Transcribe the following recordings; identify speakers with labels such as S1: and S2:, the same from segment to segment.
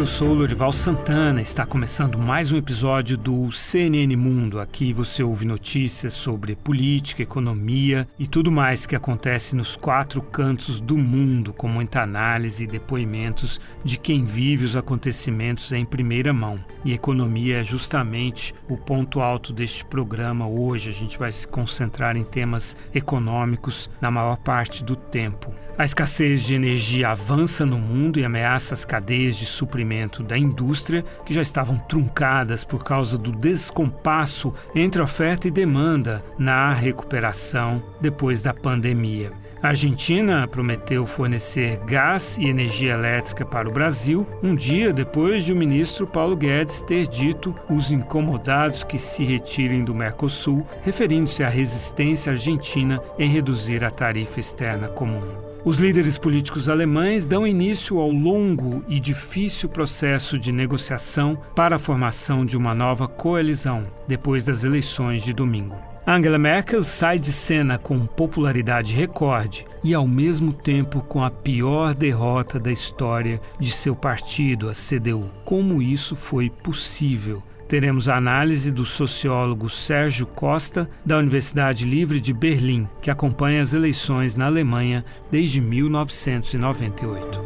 S1: eu sou o Lorival Santana. Está começando mais um episódio do CNN Mundo. Aqui você ouve notícias sobre política, economia e tudo mais que acontece nos quatro cantos do mundo, com muita análise e depoimentos de quem vive os acontecimentos em primeira mão. E economia é justamente o ponto alto deste programa. Hoje a gente vai se concentrar em temas econômicos na maior parte do tempo. A escassez de energia avança no mundo e ameaça as cadeias de suprimento da indústria, que já estavam truncadas por causa do descompasso entre oferta e demanda na recuperação depois da pandemia. A Argentina prometeu fornecer gás e energia elétrica para o Brasil um dia depois de o ministro Paulo Guedes ter dito os incomodados que se retirem do Mercosul, referindo-se à resistência argentina em reduzir a tarifa externa comum. Os líderes políticos alemães dão início ao longo e difícil processo de negociação para a formação de uma nova coalizão, depois das eleições de domingo. Angela Merkel sai de cena com popularidade recorde e, ao mesmo tempo, com a pior derrota da história de seu partido, a CDU. Como isso foi possível? Teremos a análise do sociólogo Sérgio Costa, da Universidade Livre de Berlim, que acompanha as eleições na Alemanha desde 1998.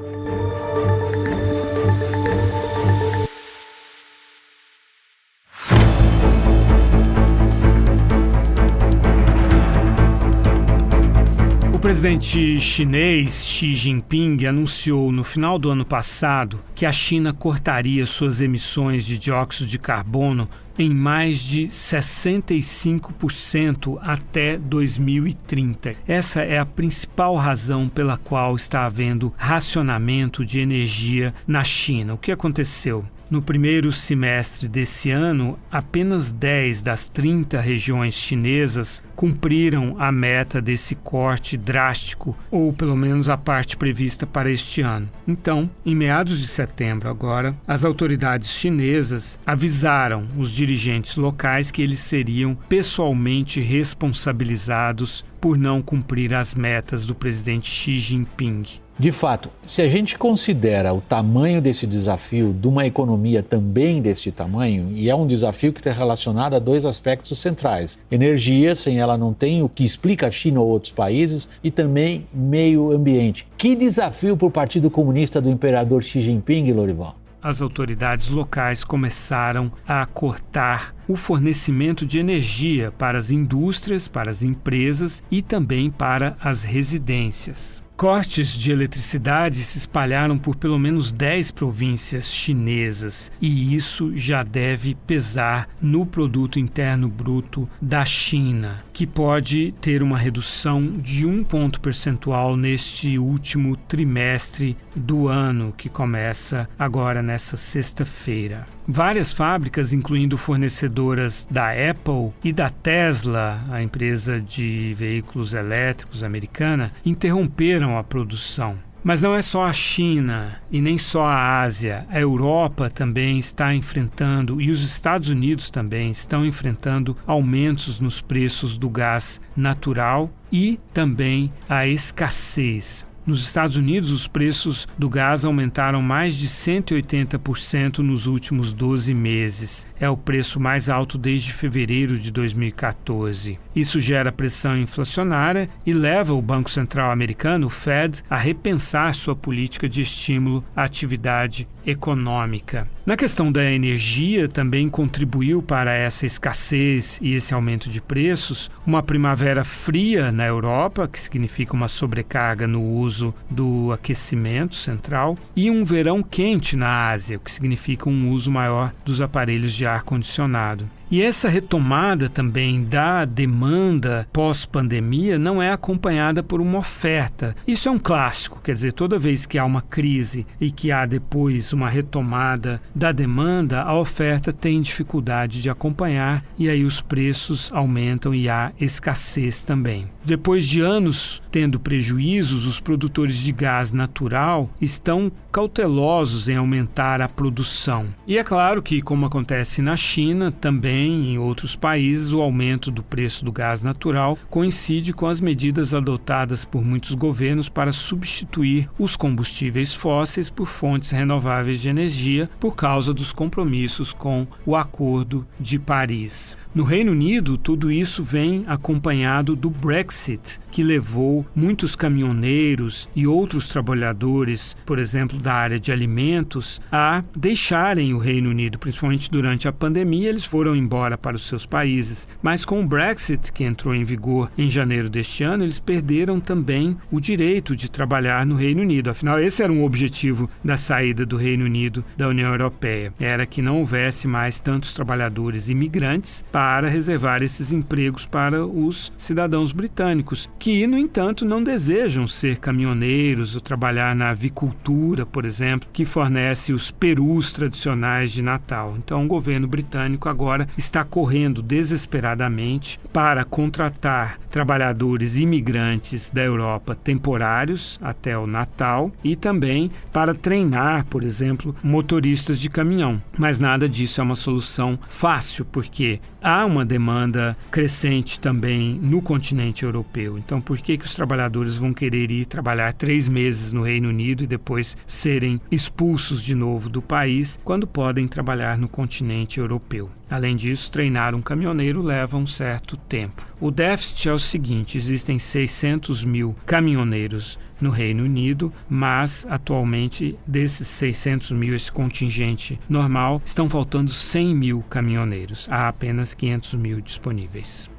S1: O presidente chinês Xi Jinping anunciou no final do ano passado que a China cortaria suas emissões de dióxido de carbono em mais de 65% até 2030. Essa é a principal razão pela qual está havendo racionamento de energia na China. O que aconteceu? No primeiro semestre desse ano, apenas 10 das 30 regiões chinesas cumpriram a meta desse corte drástico, ou pelo menos a parte prevista para este ano. Então, em meados de setembro agora, as autoridades chinesas avisaram os dirigentes locais que eles seriam pessoalmente responsabilizados por não cumprir as metas do presidente Xi Jinping.
S2: De fato, se a gente considera o tamanho desse desafio de uma economia também desse tamanho, e é um desafio que está relacionado a dois aspectos centrais: energia, sem ela não tem o que explica a China ou outros países, e também meio ambiente. Que desafio para o Partido Comunista do imperador Xi Jinping, Lorival?
S1: As autoridades locais começaram a cortar o fornecimento de energia para as indústrias, para as empresas e também para as residências. Cortes de eletricidade se espalharam por pelo menos 10 províncias chinesas e isso já deve pesar no produto interno bruto da China, que pode ter uma redução de 1 ponto percentual neste último trimestre do ano, que começa agora nessa sexta-feira. Várias fábricas, incluindo fornecedoras da Apple e da Tesla, a empresa de veículos elétricos americana, interromperam a produção. Mas não é só a China e nem só a Ásia. A Europa também está enfrentando, e os Estados Unidos também estão enfrentando aumentos nos preços do gás natural e também a escassez. Nos Estados Unidos, os preços do gás aumentaram mais de 180% nos últimos 12 meses. É o preço mais alto desde fevereiro de 2014. Isso gera pressão inflacionária e leva o Banco Central americano, o Fed, a repensar sua política de estímulo à atividade econômica. Na questão da energia, também contribuiu para essa escassez e esse aumento de preços uma primavera fria na Europa, que significa uma sobrecarga no uso do aquecimento central, e um verão quente na Ásia, o que significa um uso maior dos aparelhos de ar-condicionado. E essa retomada também da demanda pós-pandemia não é acompanhada por uma oferta. Isso é um clássico, quer dizer, toda vez que há uma crise e que há depois uma retomada da demanda, a oferta tem dificuldade de acompanhar e aí os preços aumentam e há escassez também. Depois de anos tendo prejuízos, os produtores de gás natural estão cautelosos em aumentar a produção. E é claro que, como acontece na China, também em outros países, o aumento do preço do gás natural coincide com as medidas adotadas por muitos governos para substituir os combustíveis fósseis por fontes renováveis de energia por causa dos compromissos com o Acordo de Paris. No Reino Unido, tudo isso vem acompanhado do Brexit, que levou muitos caminhoneiros e outros trabalhadores, por exemplo, da área de alimentos, a deixarem o Reino Unido, principalmente durante a pandemia, eles foram embora para os seus países. Mas com o Brexit, que entrou em vigor em janeiro deste ano, eles perderam também o direito de trabalhar no Reino Unido. Afinal, esse era um objetivo da saída do Reino Unido da União Europeia. Era que não houvesse mais tantos trabalhadores imigrantes para reservar esses empregos para os cidadãos britânicos, que, no entanto, não desejam ser caminhoneiros ou trabalhar na avicultura, por exemplo, que fornece os perus tradicionais de Natal. Então, o governo britânico agora está correndo desesperadamente para contratar trabalhadores imigrantes da Europa temporários até o Natal e também para treinar, por exemplo, motoristas de caminhão. Mas nada disso é uma solução fácil, porque há uma demanda crescente também no continente europeu. Então, por que os trabalhadores vão querer ir trabalhar 3 meses no Reino Unido e depois serem expulsos de novo do país, quando podem trabalhar no continente europeu? Além disso, treinar um caminhoneiro leva um certo tempo. O déficit é o seguinte: existem 600 mil caminhoneiros no Reino Unido, mas atualmente desses 600 mil, esse contingente normal, estão faltando 100 mil caminhoneiros. Há apenas 500 mil disponíveis.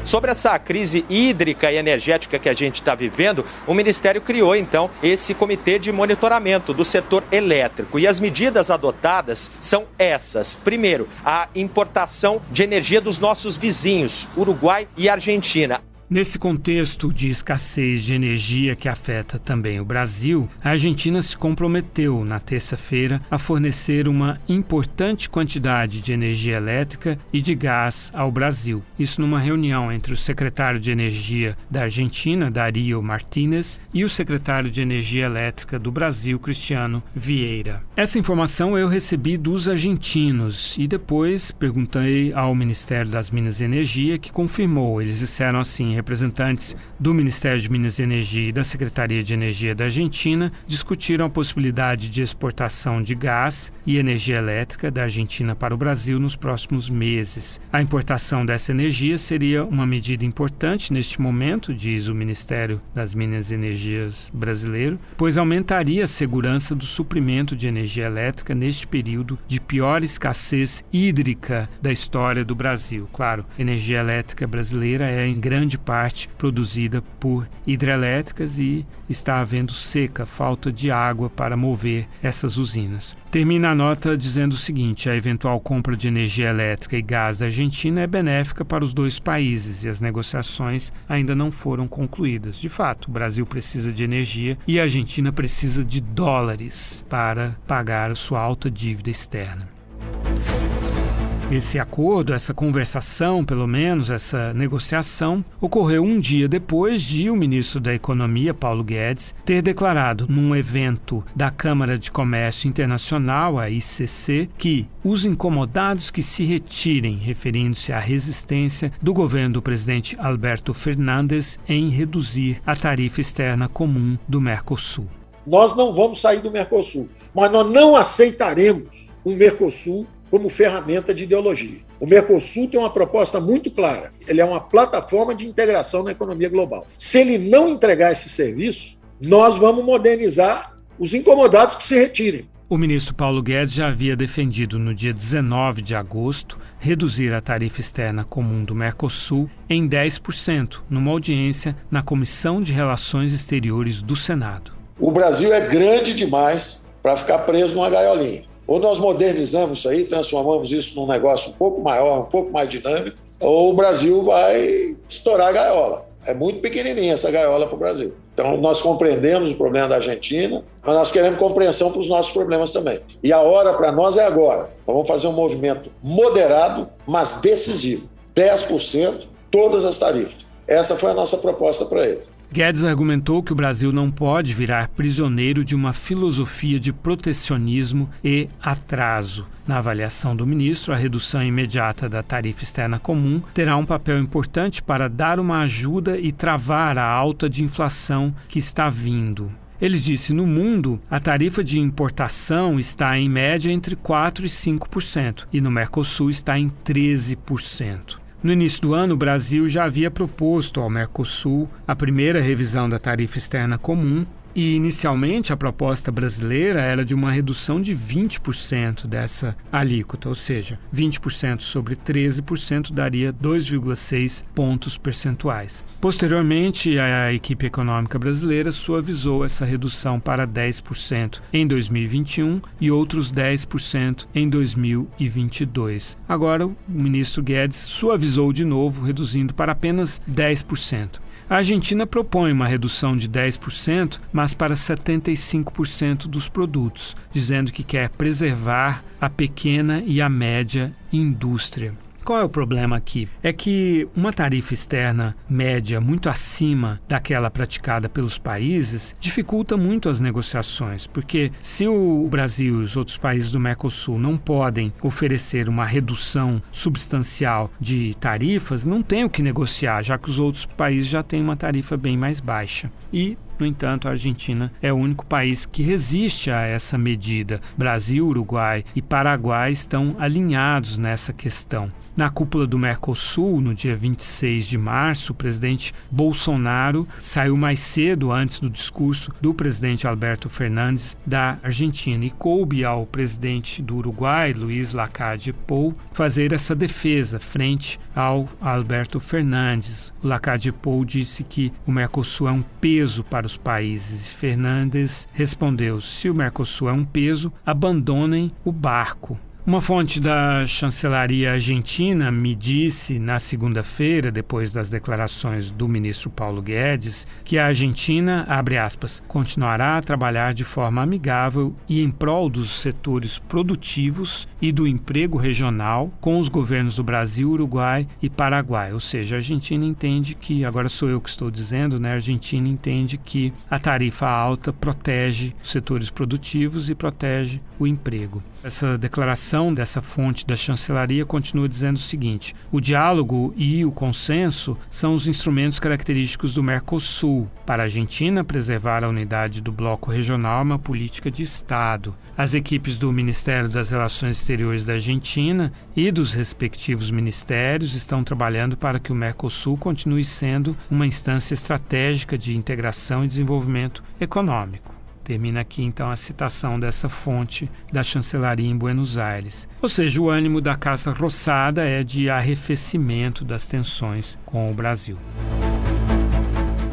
S3: Sobre essa crise hídrica e energética que a gente está vivendo, o Ministério criou, então, esse comitê de monitoramento do setor elétrico. E as medidas adotadas são essas. Primeiro, a importação de energia dos nossos vizinhos, Uruguai e Argentina.
S1: Nesse contexto de escassez de energia que afeta também o Brasil, a Argentina se comprometeu na terça-feira a fornecer uma importante quantidade de energia elétrica e de gás ao Brasil. Isso numa reunião entre o secretário de Energia da Argentina, Darío Martínez, e o secretário de Energia Elétrica do Brasil, Cristiano Vieira. Essa informação eu recebi dos argentinos e depois perguntei ao Ministério das Minas e Energia, que confirmou. Eles disseram assim: representantes do Ministério de Minas e Energia e da Secretaria de Energia da Argentina discutiram a possibilidade de exportação de gás e energia elétrica da Argentina para o Brasil nos próximos meses. A importação dessa energia seria uma medida importante neste momento, diz o Ministério das Minas e Energias brasileiro, pois aumentaria a segurança do suprimento de energia elétrica neste período de pior escassez hídrica da história do Brasil. Claro, a energia elétrica brasileira é em grande parte produzida por hidrelétricas e está havendo seca, falta de água para mover essas usinas. Termina a nota dizendo o seguinte: a eventual compra de energia elétrica e gás da Argentina é benéfica para os dois países e as negociações ainda não foram concluídas. De fato, o Brasil precisa de energia e a Argentina precisa de dólares para pagar sua alta dívida externa. Esse acordo, essa conversação, pelo menos, essa negociação, ocorreu um dia depois de o ministro da Economia, Paulo Guedes, ter declarado num evento da Câmara de Comércio Internacional, a ICC, que os incomodados que se retirem, referindo-se à resistência do governo do presidente Alberto Fernandes em reduzir a tarifa externa comum do Mercosul.
S4: Nós não vamos sair do Mercosul, mas nós não aceitaremos um Mercosul como ferramenta de ideologia. O Mercosul tem uma proposta muito clara. Ele é uma plataforma de integração na economia global. Se ele não entregar esse serviço, nós vamos modernizar os incomodados que se retirem.
S1: O ministro Paulo Guedes já havia defendido no dia 19 de agosto reduzir a tarifa externa comum do Mercosul em 10%, numa audiência na Comissão de Relações Exteriores do Senado.
S4: O Brasil é grande demais para ficar preso numa gaiolinha. Ou nós modernizamos isso aí, transformamos isso num negócio um pouco maior, um pouco mais dinâmico, ou o Brasil vai estourar a gaiola. É muito pequenininha essa gaiola para o Brasil. Então, nós compreendemos o problema da Argentina, mas nós queremos compreensão para os nossos problemas também. E a hora para nós é agora. Nós vamos fazer um movimento moderado, mas decisivo. 10%, todas as tarifas. Essa foi a nossa proposta para eles.
S1: Guedes argumentou que o Brasil não pode virar prisioneiro de uma filosofia de protecionismo e atraso. Na avaliação do ministro, a redução imediata da tarifa externa comum terá um papel importante para dar uma ajuda e travar a alta de inflação que está vindo. Ele disse: no mundo, a tarifa de importação está em média entre 4% e 5%, e no Mercosul está em 13%. No início do ano, o Brasil já havia proposto ao Mercosul a primeira revisão da tarifa externa comum e, inicialmente, a proposta brasileira era de uma redução de 20% dessa alíquota, ou seja, 20% sobre 13% daria 2,6 pontos percentuais. Posteriormente, a equipe econômica brasileira suavizou essa redução para 10% em 2021 e outros 10% em 2022. Agora, o ministro Guedes suavizou de novo, reduzindo para apenas 10%. A Argentina propõe uma redução de 10%, mas para 75% dos produtos, dizendo que quer preservar a pequena e a média indústria. Qual é o problema aqui? É que uma tarifa externa média muito acima daquela praticada pelos países dificulta muito as negociações, porque se o Brasil e os outros países do Mercosul não podem oferecer uma redução substancial de tarifas, não tem o que negociar, já que os outros países já têm uma tarifa bem mais baixa. E, no entanto, a Argentina é o único país que resiste a essa medida. Brasil, Uruguai e Paraguai estão alinhados nessa questão. Na cúpula do Mercosul, no dia 26 de março, o presidente Bolsonaro saiu mais cedo antes do discurso do presidente Alberto Fernandes da Argentina e coube ao presidente do Uruguai, Luiz Lacalle Pou, fazer essa defesa frente ao Alberto Fernandes. O Lacalle Pou disse que o Mercosul é um peso para os países e Fernandes respondeu: se o Mercosul é um peso, abandonem o barco. Uma fonte da chancelaria argentina me disse na segunda-feira, depois das declarações do ministro Paulo Guedes, que a Argentina, abre aspas, continuará a trabalhar de forma amigável e em prol dos setores produtivos e do emprego regional com os governos do Brasil, Uruguai e Paraguai. Ou seja, a Argentina entende que, agora sou eu que estou dizendo, né? A Argentina entende que a tarifa alta protege os setores produtivos e protege o emprego. Essa declaração dessa fonte da chancelaria continua dizendo o seguinte: o diálogo e o consenso são os instrumentos característicos do Mercosul. Para a Argentina, preservar a unidade do bloco regional é uma política de Estado. As equipes do Ministério das Relações Exteriores da Argentina e dos respectivos ministérios estão trabalhando para que o Mercosul continue sendo uma instância estratégica de integração e desenvolvimento econômico. Termina aqui, então, a citação dessa fonte da chancelaria em Buenos Aires. Ou seja, o ânimo da Casa Rosada é de arrefecimento das tensões com o Brasil.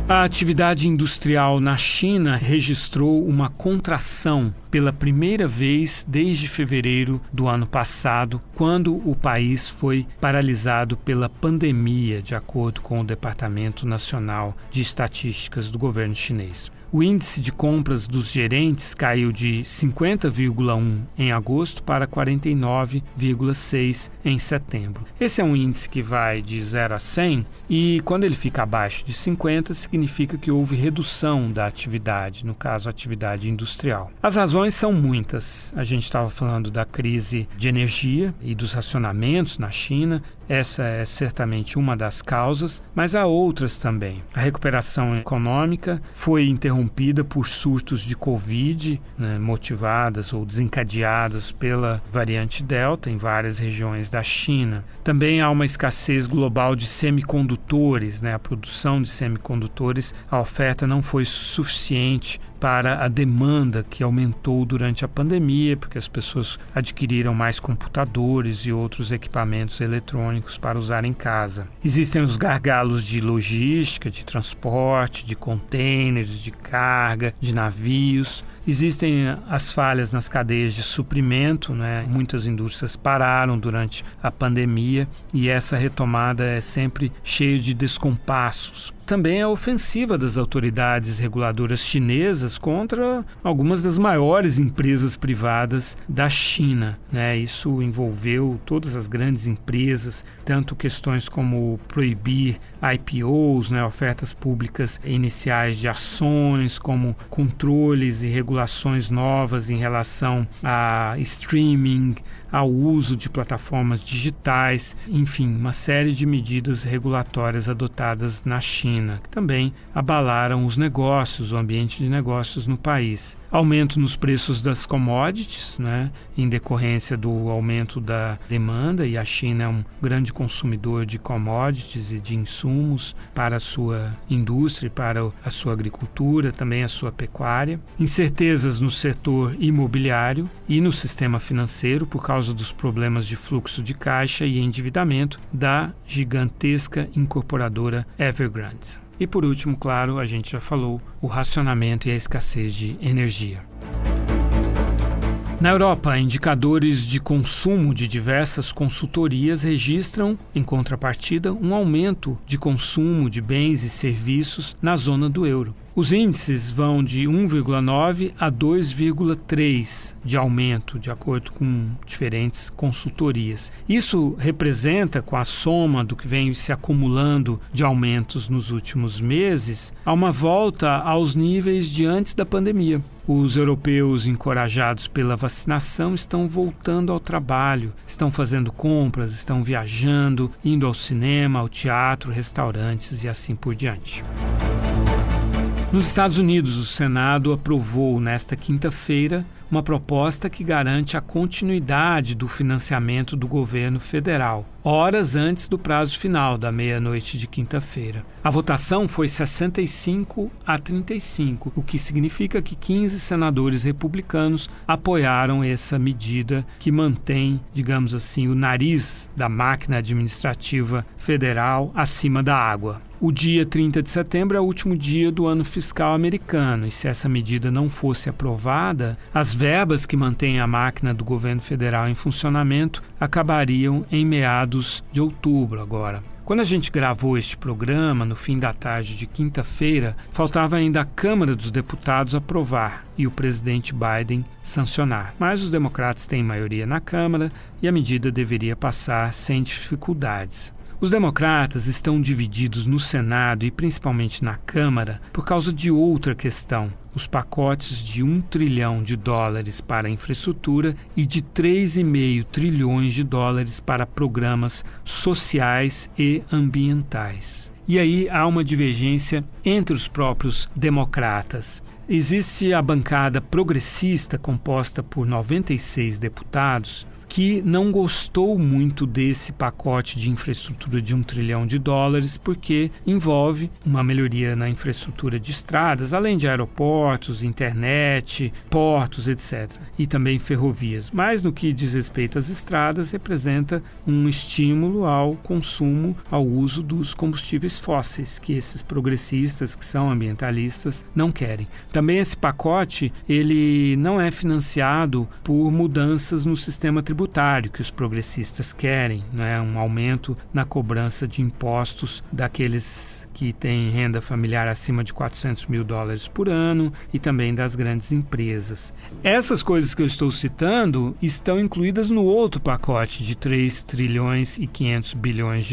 S1: A atividade industrial na China registrou uma contração pela primeira vez desde fevereiro do ano passado, quando o país foi paralisado pela pandemia, de acordo com o Departamento Nacional de Estatísticas do governo chinês. O índice de compras dos gerentes caiu de 50,1 em agosto para 49,6 em setembro. Esse é um índice que vai de 0 a 100 e quando ele fica abaixo de 50 significa que houve redução da atividade, no caso a atividade industrial. As razões são muitas. A gente estava falando da crise de energia e dos racionamentos na China. Essa é certamente uma das causas, mas há outras também. A recuperação econômica foi interrompida por surtos de Covid, motivadas ou desencadeadas pela variante Delta em várias regiões da China. Também há uma escassez global de semicondutores, a produção de semicondutores, a oferta não foi suficiente para a demanda que aumentou durante a pandemia, porque as pessoas adquiriram mais computadores e outros equipamentos eletrônicos para usar em casa. Existem os gargalos de logística, de transporte, de contêineres, de carga, de navios, Existem as falhas nas cadeias de suprimento, né? Muitas indústrias pararam durante a pandemia e essa retomada é sempre cheia de descompassos. Também a ofensiva das autoridades reguladoras chinesas contra algumas das maiores empresas privadas da China, né? Isso envolveu todas as grandes empresas, tanto questões como proibir IPOs, né? Ofertas públicas iniciais de ações, como controles e regulações novas em relação a streaming, ao uso de plataformas digitais, enfim, uma série de medidas regulatórias adotadas na China, que também abalaram os negócios, o ambiente de negócios no país. Aumento nos preços das commodities, né, em decorrência do aumento da demanda, e a China é um grande consumidor de commodities e de insumos para a sua indústria, para a sua agricultura, também a sua pecuária. Incertezas no setor imobiliário e no sistema financeiro por causa dos problemas de fluxo de caixa e endividamento da gigantesca incorporadora Evergrande. E por último, claro, a gente já falou, o racionamento e a escassez de energia. Na Europa, indicadores de consumo de diversas consultorias registram, em contrapartida, um aumento de consumo de bens e serviços na zona do euro. Os índices vão de 1,9 a 2,3 de aumento, de acordo com diferentes consultorias. Isso representa, com a soma do que vem se acumulando de aumentos nos últimos meses, uma volta aos níveis de antes da pandemia. Os europeus, encorajados pela vacinação, estão voltando ao trabalho, estão fazendo compras, estão viajando, indo ao cinema, ao teatro, restaurantes e assim por diante. Nos Estados Unidos, o Senado aprovou nesta quinta-feira uma proposta que garante a continuidade do financiamento do governo federal, horas antes do prazo final da meia-noite de quinta-feira. A votação foi 65 a 35, o que significa que 15 senadores republicanos apoiaram essa medida que mantém, digamos assim, o nariz da máquina administrativa federal acima da água. O dia 30 de setembro é o último dia do ano fiscal americano e se essa medida não fosse aprovada, as verbas que mantêm a máquina do governo federal em funcionamento acabariam em meados de outubro agora. Quando a gente gravou este programa, no fim da tarde de quinta-feira, faltava ainda a Câmara dos Deputados aprovar e o presidente Biden sancionar. Mas os democratas têm maioria na Câmara e a medida deveria passar sem dificuldades. Os democratas estão divididos no Senado e principalmente na Câmara por causa de outra questão: os pacotes de $1 trilhão para a infraestrutura e de $3,5 trilhões para programas sociais e ambientais. E aí há uma divergência entre os próprios democratas. Existe a bancada progressista composta por 96 deputados que não gostou muito desse pacote de infraestrutura de $1 trilhão porque envolve uma melhoria na infraestrutura de estradas, além de aeroportos, internet, portos, etc. E também ferrovias. Mas no que diz respeito às estradas, representa um estímulo ao consumo, ao uso dos combustíveis fósseis, que esses progressistas, que são ambientalistas, não querem. Também esse pacote, ele não é financiado por mudanças no sistema tributário, que os progressistas querem, né? Um aumento na cobrança de impostos daqueles que têm renda familiar acima de $400 mil por ano e também das grandes empresas. Essas coisas que eu estou citando estão incluídas no outro pacote de $3 trilhões e 500 bilhões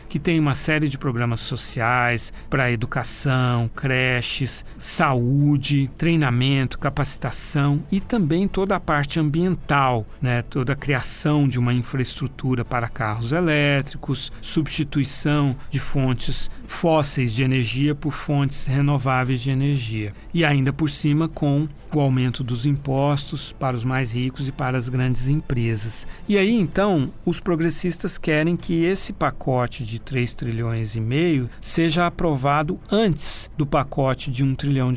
S1: que tem uma série de programas sociais para educação, creches, saúde, treinamento, capacitação e também toda a parte ambiental, né? Toda a criação de uma infraestrutura para carros elétricos, substituição de fontes fósseis de energia por fontes renováveis de energia. E ainda por cima com o aumento dos impostos para os mais ricos e para as grandes empresas. E aí então os progressistas querem que esse pacote de $3,5 trilhões seja aprovado antes do pacote de $1 trilhão,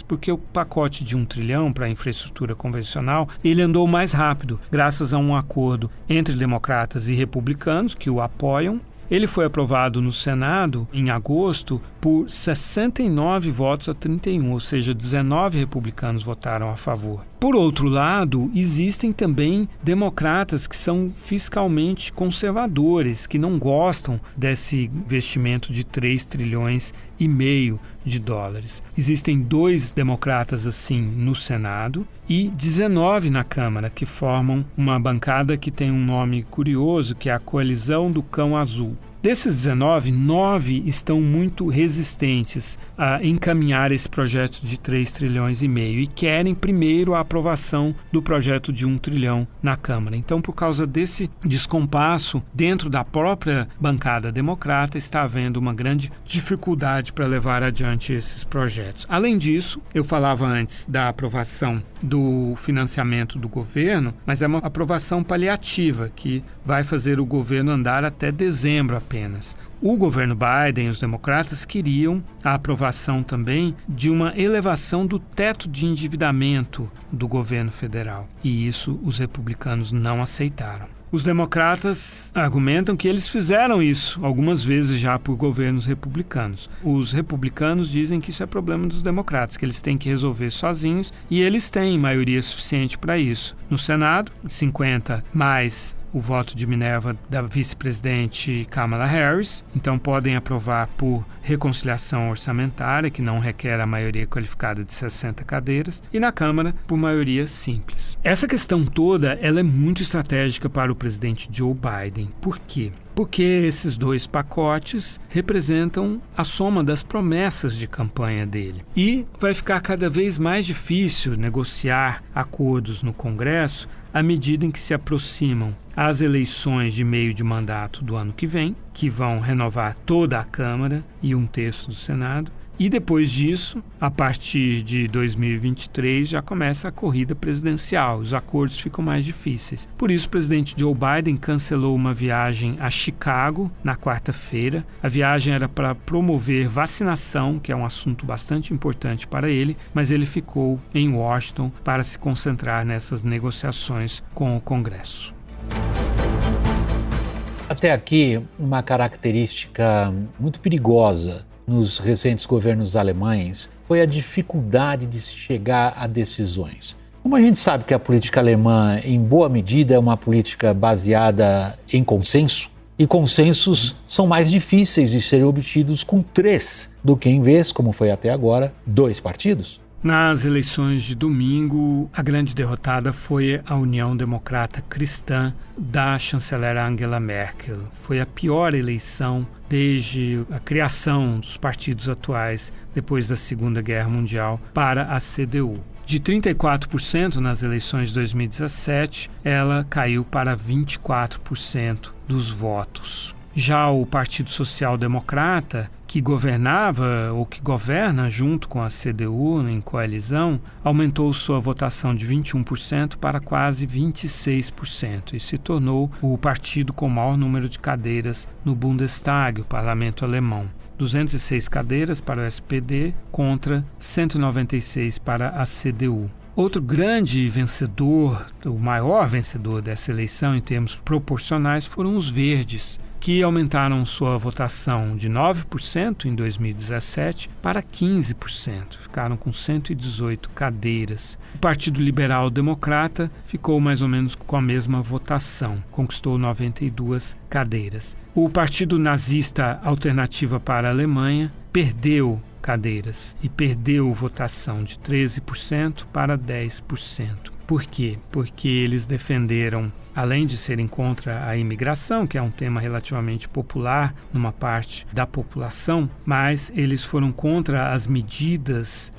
S1: porque o pacote de $1 trilhão para a infraestrutura convencional, ele andou mais rápido, graças a um acordo entre democratas e republicanos que o apoiam, Ele foi aprovado no Senado em agosto por 69 votos a 31, ou seja, 19 republicanos votaram a favor. Por outro lado, existem também democratas que são fiscalmente conservadores, que não gostam desse investimento de 3 trilhões e meio de dólares. Existem 2 democratas assim no Senado e 19 na Câmara, que formam uma bancada que tem um nome curioso, que é a Coalizão do Cão Azul. Desses 19, 9 estão muito resistentes a encaminhar esse projeto de 3 trilhões e meio e querem primeiro a aprovação do projeto de 1 trilhão na Câmara. Então, por causa desse descompasso dentro da própria bancada democrata, está havendo uma grande dificuldade para levar adiante esses projetos. Além disso, eu falava antes da aprovação do financiamento do governo, mas é uma aprovação paliativa que vai fazer o governo andar até dezembro apenas. O governo Biden, os democratas, queriam a aprovação também de uma elevação do teto de endividamento do governo federal. E isso os republicanos não aceitaram. Os democratas argumentam que eles fizeram isso algumas vezes já por governos republicanos. Os republicanos dizem que isso é problema dos democratas, que eles têm que resolver sozinhos, e eles têm maioria suficiente para isso. No Senado, 50 mais o voto de Minerva da vice-presidente Kamala Harris, então podem aprovar por reconciliação orçamentária, que não requer a maioria qualificada de 60 cadeiras, e na Câmara por maioria simples. Essa questão toda ela é muito estratégica para o presidente Joe Biden. Por quê? Porque esses 2 pacotes representam a soma das promessas de campanha dele. E vai ficar cada vez mais difícil negociar acordos no Congresso à medida em que se aproximam as eleições de meio de mandato do ano que vem, que vão renovar toda a Câmara e 1/3 do Senado. E depois disso, a partir de 2023, já começa a corrida presidencial. Os acordos ficam mais difíceis. Por isso, o presidente Joe Biden cancelou uma viagem a Chicago na quarta-feira. A viagem era para promover vacinação, que é um assunto bastante importante para ele, mas ele ficou em Washington para se concentrar nessas negociações com o Congresso.
S2: Até aqui, uma característica muito perigosa nos recentes governos alemães foi a dificuldade de se chegar a decisões. Como a gente sabe que a política alemã, em boa medida, é uma política baseada em consenso, e consensos são mais difíceis de serem obtidos com 3 do que, em vez, como foi até agora, 2 partidos.
S1: Nas eleições de domingo, a grande derrotada foi a União Democrata Cristã da chanceler Angela Merkel. Foi a pior eleição desde a criação dos partidos atuais depois da Segunda Guerra Mundial para a CDU. De 34% nas eleições de 2017, ela caiu para 24% dos votos. Já o Partido Social Democrata, que governava ou que governa junto com a CDU em coalizão, aumentou sua votação de 21% para quase 26% e se tornou o partido com o maior número de cadeiras no Bundestag, o parlamento alemão. 206 cadeiras para o SPD contra 196 para a CDU. Outro grande vencedor, o maior vencedor dessa eleição em termos proporcionais, foram os Verdes, que aumentaram sua votação de 9% em 2017 para 15%, ficaram com 118 cadeiras. O Partido Liberal Democrata ficou mais ou menos com a mesma votação, conquistou 92 cadeiras. O Partido Nazista Alternativa para a Alemanha perdeu cadeiras e perdeu votação de 13% para 10%. Por quê? Porque eles defenderam, além de serem contra a imigração, que é um tema relativamente popular numa parte da população, mas eles foram contra as medidas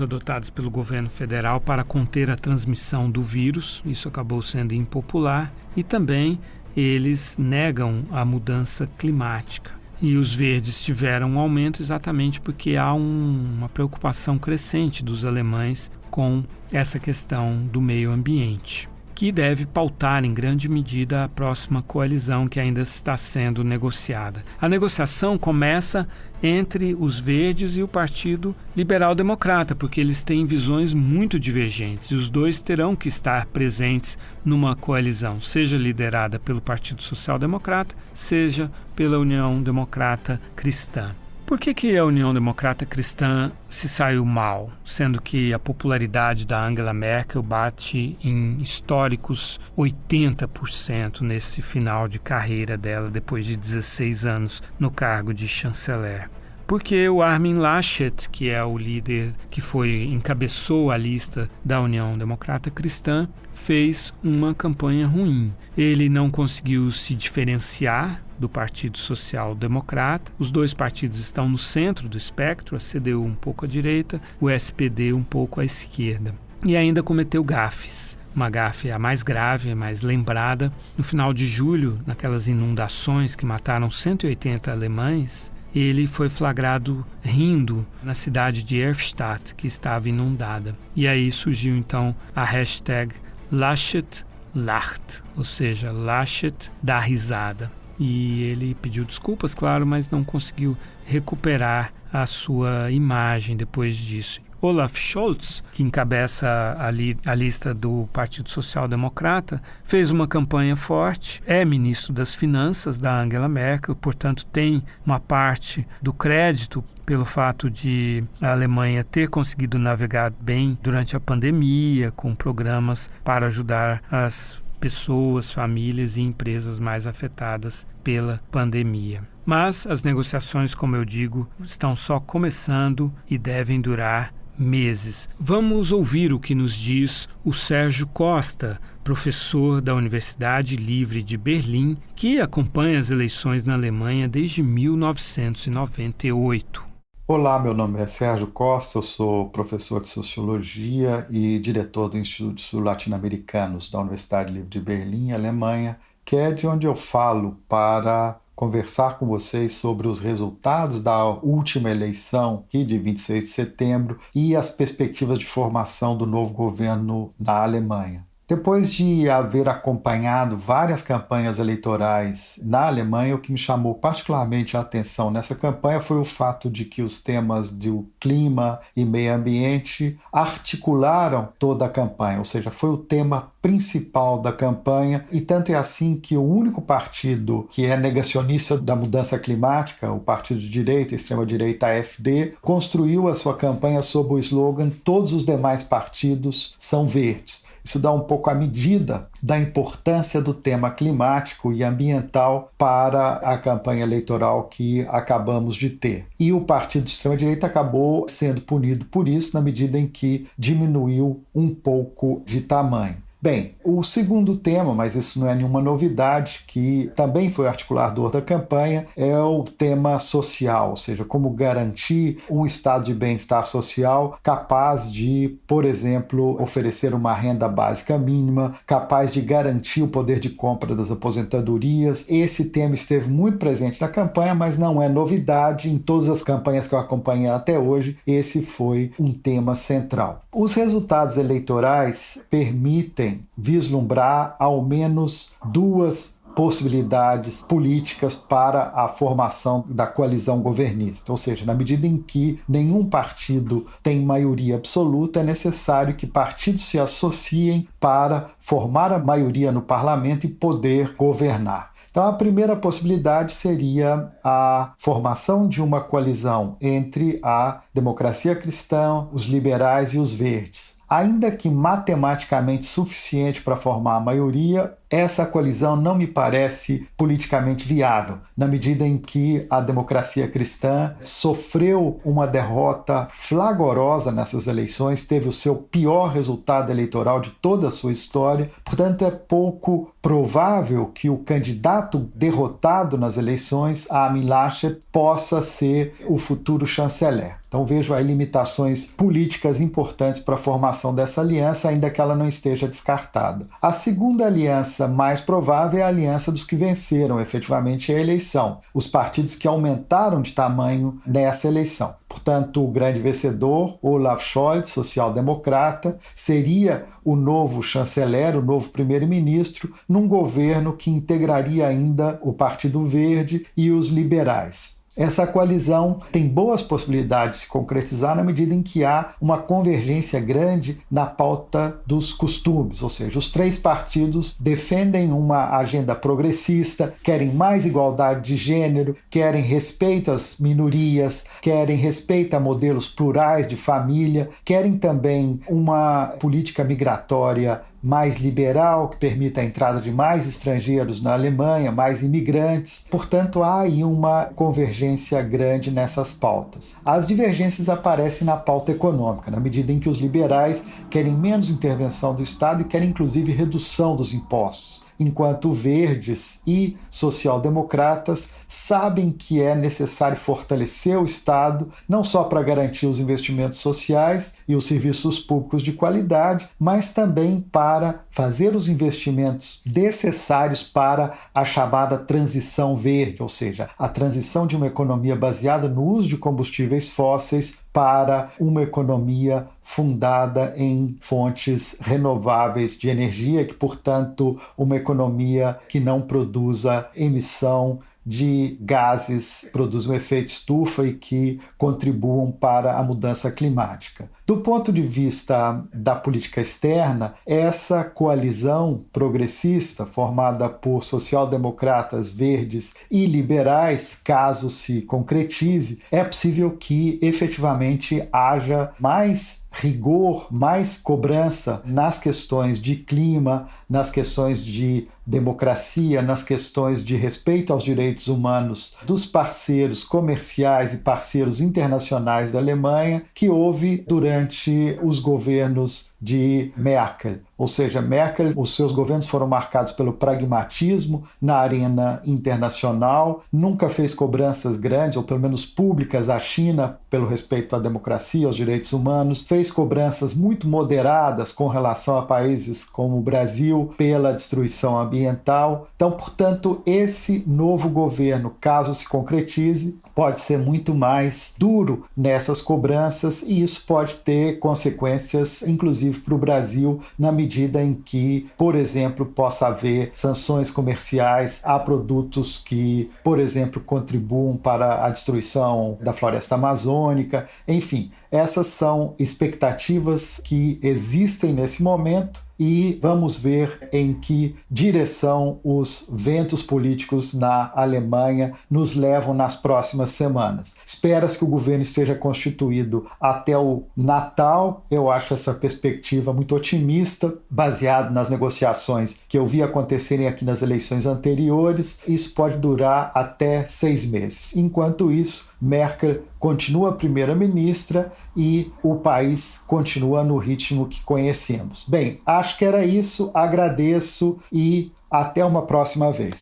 S1: adotadas pelo governo federal para conter a transmissão do vírus. Isso acabou sendo impopular. E também eles negam a mudança climática. E os verdes tiveram um aumento exatamente porque há uma preocupação crescente dos alemães com essa questão do meio ambiente, que deve pautar em grande medida a próxima coalizão que ainda está sendo negociada. A negociação começa entre os Verdes e o Partido Liberal Democrata, porque eles têm visões muito divergentes e os dois terão que estar presentes numa coalizão, seja liderada pelo Partido Social Democrata, seja pela União Democrata Cristã. Por que a União Democrata Cristã se saiu mal, sendo que a popularidade da Angela Merkel bate em históricos 80% nesse final de carreira dela, depois de 16 anos no cargo de chanceler? Porque o Armin Laschet, que é o líder que encabeçou a lista da União Democrata Cristã, fez uma campanha ruim. Ele não conseguiu se diferenciar do Partido Social Democrata. Os dois partidos estão no centro do espectro, a CDU um pouco à direita, o SPD um pouco à esquerda. E ainda cometeu gafes. Uma gafe a mais grave, a mais lembrada. No final de julho, naquelas inundações que mataram 180 alemães, ele foi flagrado rindo na cidade de Erftstadt, que estava inundada. E aí surgiu então a hashtag Laschet lacht, ou seja, Laschet dá risada. E ele pediu desculpas, claro, mas não conseguiu recuperar a sua imagem depois disso. Olaf Scholz, que encabeça a lista do Partido Social Democrata, fez uma campanha forte, é ministro das Finanças da Angela Merkel, portanto tem uma parte do crédito pelo fato de a Alemanha ter conseguido navegar bem durante a pandemia, com programas para ajudar as pessoas, famílias e empresas mais afetadas pela pandemia. Mas as negociações, como eu digo, estão só começando e devem durar meses. Vamos ouvir o que nos diz o Sérgio Costa, professor da Universidade Livre de Berlim, que acompanha as eleições na Alemanha desde 1998.
S5: Olá, meu nome é Sérgio Costa, eu sou professor de Sociologia e diretor do Instituto de Estudos Latino-Americanos da Universidade Livre de Berlim, Alemanha, que é de onde eu falo para conversar com vocês sobre os resultados da última eleição, aqui de 26 de setembro, e as perspectivas de formação do novo governo na Alemanha. Depois de haver acompanhado várias campanhas eleitorais na Alemanha, o que me chamou particularmente a atenção nessa campanha foi o fato de que os temas do clima e meio ambiente articularam toda a campanha, ou seja, foi o tema principal da campanha, e tanto é assim que o único partido que é negacionista da mudança climática, o partido de direita, extrema-direita AfD, construiu a sua campanha sob o slogan "Todos os demais partidos são verdes". Isso dá um pouco a medida da importância do tema climático e ambiental para a campanha eleitoral que acabamos de ter. E o partido de extrema-direita acabou sendo punido por isso, na medida em que diminuiu um pouco de tamanho. Bem, o segundo tema, mas isso não é nenhuma novidade, que também foi articulador da campanha, é o tema social, ou seja, como garantir um estado de bem-estar social capaz de, por exemplo, oferecer uma renda básica mínima, capaz de garantir o poder de compra das aposentadorias. Esse tema esteve muito presente na campanha, mas não é novidade. Em todas as campanhas que eu acompanhei até hoje, esse foi um tema central. Os resultados eleitorais permitem vislumbrar ao menos duas possibilidades políticas para a formação da coalizão governista. Ou seja, na medida em que nenhum partido tem maioria absoluta, é necessário que partidos se associem para formar a maioria no parlamento e poder governar. Então, a primeira possibilidade seria a formação de uma coalizão entre a democracia cristã, os liberais e os verdes. Ainda que matematicamente suficiente para formar a maioria, essa coalizão não me parece politicamente viável, na medida em que a democracia cristã sofreu uma derrota flagrosa nessas eleições, teve o seu pior resultado eleitoral de toda a sua história. Portanto, é pouco provável que o candidato derrotado nas eleições, Armin Laschet, possa ser o futuro chanceler. Então vejo aí limitações políticas importantes para a formação dessa aliança, ainda que ela não esteja descartada. A segunda aliança mais provável é a aliança dos que venceram efetivamente a eleição, os partidos que aumentaram de tamanho nessa eleição. portanto, o grande vencedor, Olaf Scholz, social-democrata, seria o novo chanceler, o novo primeiro-ministro, num governo que integraria ainda o Partido Verde e os liberais. Essa coalizão tem boas possibilidades de se concretizar na medida em que há uma convergência grande na pauta dos costumes, ou seja, os três partidos defendem uma agenda progressista, querem mais igualdade de gênero, querem respeito às minorias, querem respeito a modelos plurais de família, querem também uma política migratória mais liberal, que permita a entrada de mais estrangeiros na Alemanha, mais imigrantes. Portanto, há aí uma convergência grande nessas pautas. As divergências aparecem na pauta econômica, na medida em que os liberais querem menos intervenção do Estado e querem, inclusive, redução dos impostos, enquanto verdes e social-democratas sabem que é necessário fortalecer o Estado, não só para garantir os investimentos sociais e os serviços públicos de qualidade, mas também para fazer os investimentos necessários para a chamada transição verde, ou seja, a transição de uma economia baseada no uso de combustíveis fósseis para uma economia fundada em fontes renováveis de energia, que, portanto, uma economia que não produza emissão de gases, produz um efeito estufa e que contribuam para a mudança climática. Do ponto de vista da política externa, essa coalizão progressista, formada por social-democratas, verdes e liberais, caso se concretize, é possível que efetivamente haja mais rigor, mais cobrança nas questões de clima, nas questões de democracia, nas questões de respeito aos direitos humanos dos parceiros comerciais e parceiros internacionais da Alemanha, que houve durante os governos de Merkel. Ou seja, Merkel, os seus governos foram marcados pelo pragmatismo na arena internacional, nunca fez cobranças grandes, ou pelo menos públicas, à China pelo respeito à democracia, aos direitos humanos, fez cobranças muito moderadas com relação a países como o Brasil pela destruição ambiental. Então, portanto, esse novo governo, caso se concretize, pode ser muito mais duro nessas cobranças e isso pode ter consequências, inclusive para o Brasil, na medida em que, por exemplo, possa haver sanções comerciais a produtos que, por exemplo, contribuam para a destruição da floresta amazônica. Enfim, essas são expectativas que existem nesse momento. E vamos ver em que direção os ventos políticos na Alemanha nos levam nas próximas semanas. Espera-se que o governo esteja constituído até o Natal. Eu acho essa perspectiva muito otimista, baseado nas negociações que eu vi acontecerem aqui nas eleições anteriores. Isso pode durar até 6 meses. Enquanto isso, Merkel continua primeira-ministra e o país continua no ritmo que conhecemos. Bem, acho que era isso, agradeço e até uma próxima vez.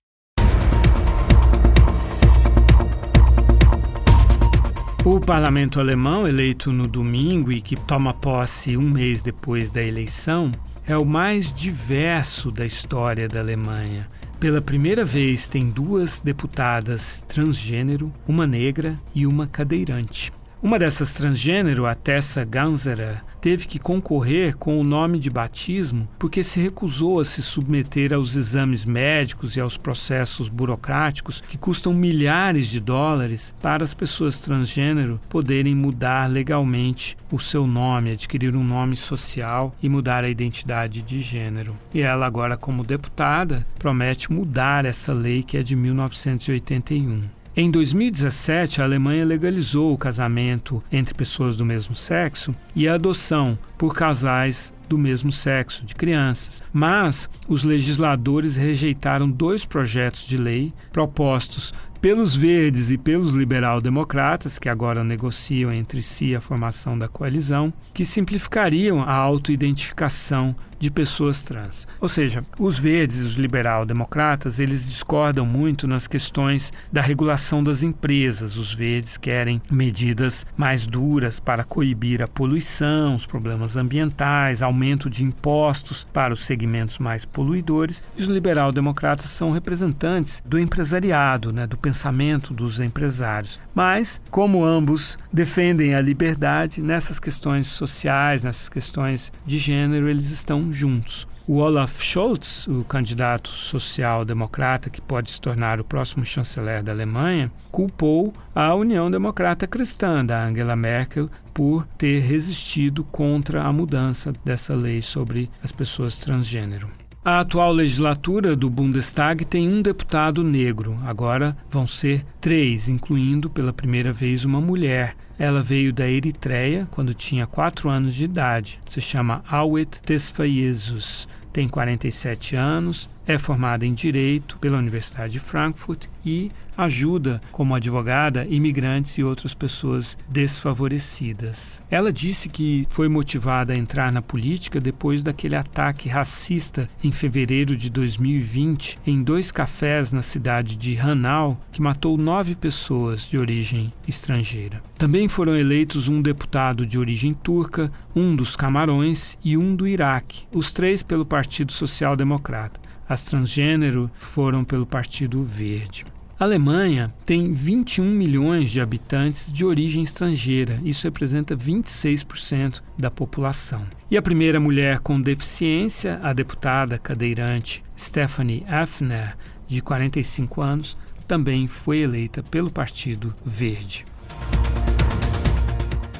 S1: O parlamento alemão, eleito no domingo e que toma posse um mês depois da eleição, é o mais diverso da história da Alemanha. Pela primeira vez tem 2 deputadas transgênero, uma negra e uma cadeirante. Uma dessas transgênero, a Tessa Ganserer, teve que concorrer com o nome de batismo porque se recusou a se submeter aos exames médicos e aos processos burocráticos que custam milhares de dólares para as pessoas transgênero poderem mudar legalmente o seu nome, adquirir um nome social e mudar a identidade de gênero. E ela agora, como deputada, promete mudar essa lei que é de 1981. Em 2017, a Alemanha legalizou o casamento entre pessoas do mesmo sexo e a adoção por casais do mesmo sexo, de crianças. Mas os legisladores rejeitaram 2 projetos de lei propostos pelos verdes e pelos liberal-democratas, que agora negociam entre si a formação da coalizão, que simplificariam a autoidentificação de pessoas trans. Ou seja, os verdes e os liberal-democratas, eles discordam muito nas questões da regulação das empresas. Os verdes querem medidas mais duras para coibir a poluição, os problemas ambientais, aumento de impostos para os segmentos mais poluidores. E os liberal-democratas são representantes do empresariado, do pensamento dos empresários. Mas, como ambos defendem a liberdade, nessas questões sociais, nessas questões de gênero, eles estão juntos. O Olaf Scholz, o candidato social-democrata que pode se tornar o próximo chanceler da Alemanha, culpou a União Democrata Cristã da Angela Merkel por ter resistido contra a mudança dessa lei sobre as pessoas transgênero. A atual legislatura do Bundestag tem um deputado negro. Agora vão ser 3, incluindo pela primeira vez uma mulher. Ela veio da Eritreia quando tinha 4 anos de idade. Se chama Awet Tesfayesus. Tem 47 anos, é formada em Direito pela Universidade de Frankfurt e ajuda como advogada imigrantes e outras pessoas desfavorecidas. Ela disse que foi motivada a entrar na política depois daquele ataque racista em fevereiro de 2020 em 2 cafés na cidade de Hanau, que matou 9 pessoas de origem estrangeira. Também foram eleitos um deputado de origem turca, um dos Camarões e um do Iraque, os 3 pelo Partido Social Democrata. As transgênero foram pelo Partido Verde. A Alemanha tem 21 milhões de habitantes de origem estrangeira. Isso representa 26% da população. E a primeira mulher com deficiência, a deputada cadeirante Stefanie Effner, de 45 anos, também foi eleita pelo Partido Verde.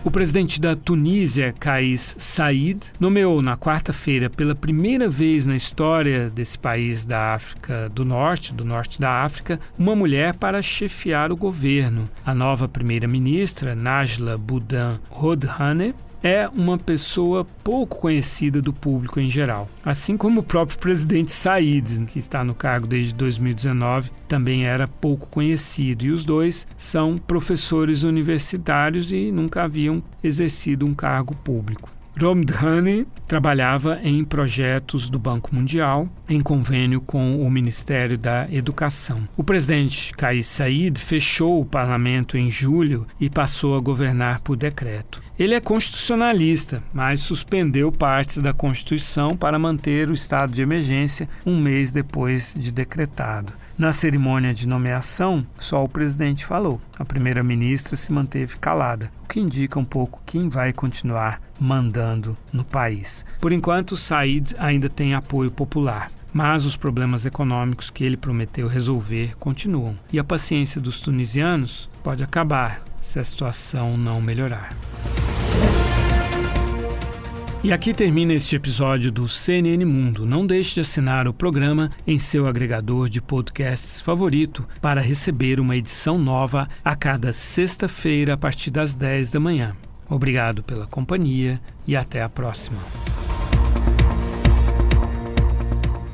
S1: O presidente da Tunísia, Kais Saied, nomeou na quarta-feira, pela primeira vez na história desse país da África do norte da África, uma mulher para chefiar o governo. A nova primeira-ministra, Najla Bouden Rodhane, é uma pessoa pouco conhecida do público em geral. Assim como o próprio presidente Said, que está no cargo desde 2019, também era pouco conhecido. E os dois são professores universitários e nunca haviam exercido um cargo público. Rodhane trabalhava em projetos do Banco Mundial, em convênio com o Ministério da Educação. O presidente Kais Saied fechou o parlamento em julho e passou a governar por decreto. Ele é constitucionalista, mas suspendeu partes da Constituição para manter o estado de emergência um mês depois de decretado. Na cerimônia de nomeação, só o presidente falou. A primeira-ministra se manteve calada, o que indica um pouco quem vai continuar mandando no país. Por enquanto, Said ainda tem apoio popular, mas os problemas econômicos que ele prometeu resolver continuam. E a paciência dos tunisianos pode acabar se a situação não melhorar. E aqui termina este episódio do CNN Mundo. Não deixe de assinar o programa em seu agregador de podcasts favorito para receber uma edição nova a cada sexta-feira a partir das 10 da manhã. Obrigado pela companhia e até a próxima.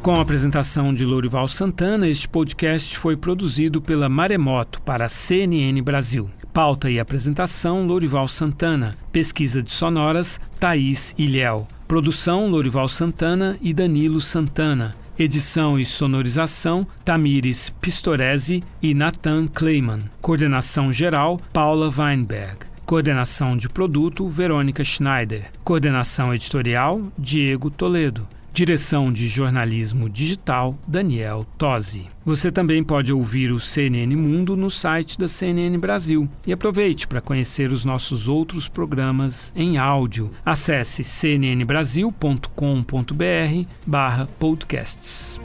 S1: Com a apresentação de Lourival Santana, este podcast foi produzido pela Maremoto para a CNN Brasil. Pauta e apresentação, Lourival Santana. Pesquisa de sonoras, Thaís Ilhéu. Produção, Lourival Santana e Danilo Santana. Edição e sonorização, Tamires Pistoresi e Nathan Kleiman. Coordenação geral, Paula Weinberg. Coordenação de produto, Verônica Schneider. Coordenação editorial, Diego Toledo. Direção de jornalismo digital, Daniel Tosi. Você também pode ouvir o CNN Mundo no site da CNN Brasil. E aproveite para conhecer os nossos outros programas em áudio. Acesse cnnbrasil.com.br/podcasts.